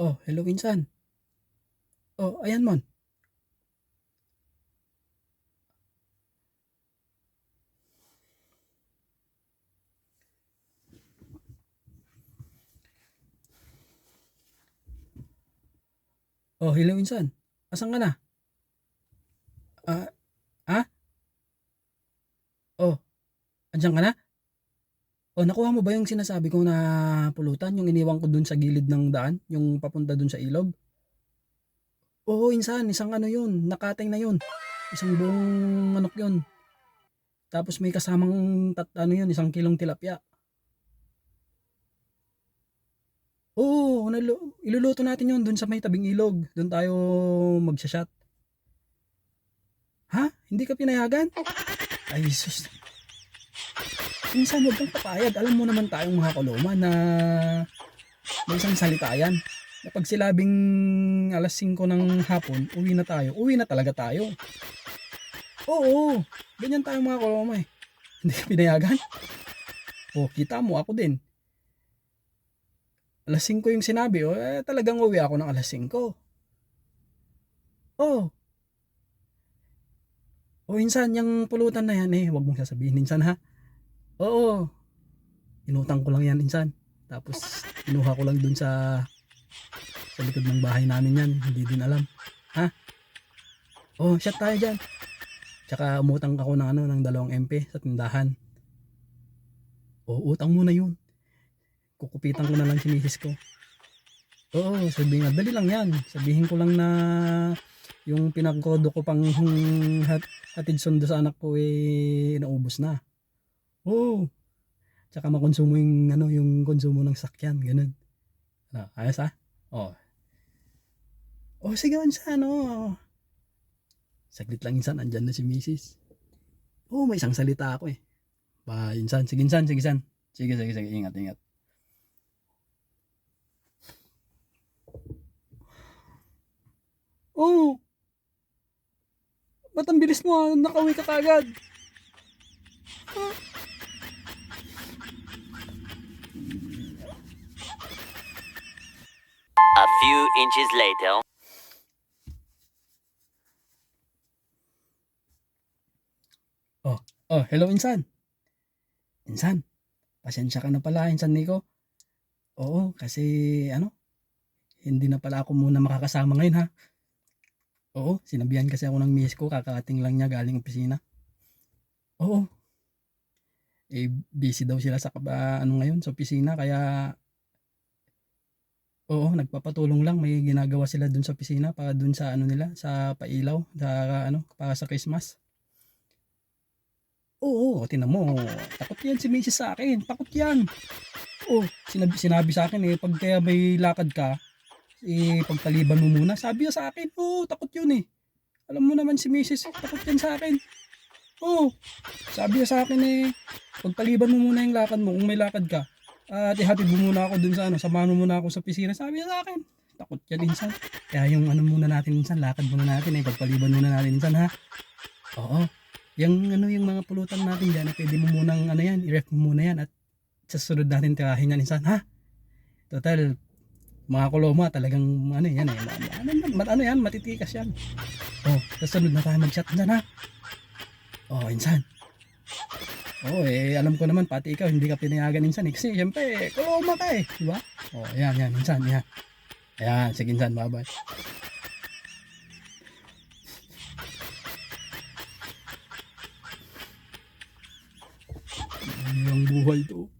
Oh, hello insan. Oh, ayan mon. Oh, hello insan. Asan ka na? Ah, ah? Oh, andiyan ka na? Oh, nakuha mo ba yung sinasabi ko na pulutan, yung iniwan ko dun sa gilid ng daan, yung papunta dun sa ilog? Oo, insan, isang ano yun, nakating na yun. Isang buong manok yun. Tapos may kasamang ano yun, isang kilong tilapia. Oo, iluluto natin yun dun sa may tabing ilog. Dun tayo magsashot. Ha? Hindi ka pinayagan? Ay, sus. Minsan huwag kang papayag. Alam mo naman tayong mga kuluma na may isang salita yan. Na pag silabing alas 5 ng hapon, uwi na tayo. Uwi na talaga tayo. Oo, ganyan tayong mga kuluma eh. Hindi ka pinayagan? O, kita mo ako din. Alas 5 yung sinabi, talagang uwi ako ng alas 5. Oh, insan, yung pulutan na yan huwag mong sasabihin insan ha. Oo, inutang ko lang yan insan. Tapos, kinuha ko lang dun sa likod ng bahay namin yan. Hindi din alam. Ha? Oh, shot tayo dyan. Tsaka umutang ako ng ng 2 MP sa tindahan. O, utang muna yun. Kukupitan ko na lang si misis ko. Oo, sabihin nga, dali lang yan. Sabihin ko lang na yung pinagkodo ko pang hatid sundo sa anak ko naubos na. Oo. Tsaka makonsumo yung yung konsumo ng sakyan, ganun. Ayos ah? Oh. Oh, sige insan, saglit lang insan, andyan na si misis. Oh, may isang salita ako eh. Ba, insan, sige insan, sige insan. Sige, sige, sige, ingat, ingat. Oh, ba't ang bilis mo nakauwi ka kagad? A few inches later. Hello insan. Insan, pasensya ka na pala insan Nico. Oo, kasi hindi na pala ako muna makakasama ngayon ha. Oo, sinabihan kasi ako ng miss ko, kakarating lang niya galing opisina. Oo, busy daw sila sa ngayon sa opisina kaya oo, nagpapatulong lang, may ginagawa sila dun sa opisina para dun sa nila, sa pailaw, sa para sa Christmas. Oo, tingnan mo, takot yan si Mrs. sa akin, takot yan. Oh, sinabi sa akin pag kaya may lakad ka, pagtaliban mo muna. Sabi niya sa akin, takot yun eh. Alam mo naman si Mrs. takot yan sa akin. Sabi niya sa akin pagtaliban mo muna yung lakad mo kung may lakad ka. At ihatid mo muna ako dun sa samahan mo muna ako sa pisina. Sabi niya sa akin, takot yan insan. Kaya yung muna natin insan, lakad muna natin pagpaliban muna natin insan ha. Oo. Yung yung mga pulutan natin diyan, pwede mo munang yan, i-ref mo muna yan at sa susunod natin tirahin yan insan ha. Total, mga kuloma talagang yan yan, matitikas yan. Sa sunod na tayo mag-shot insan ha. Insan. Alam ko naman pati ikaw hindi ka pinayagan insan kasi syempre kuloma ka di ba? Yan insan, yan. Ayan, sige insan, bye-bye. Ang buhay to.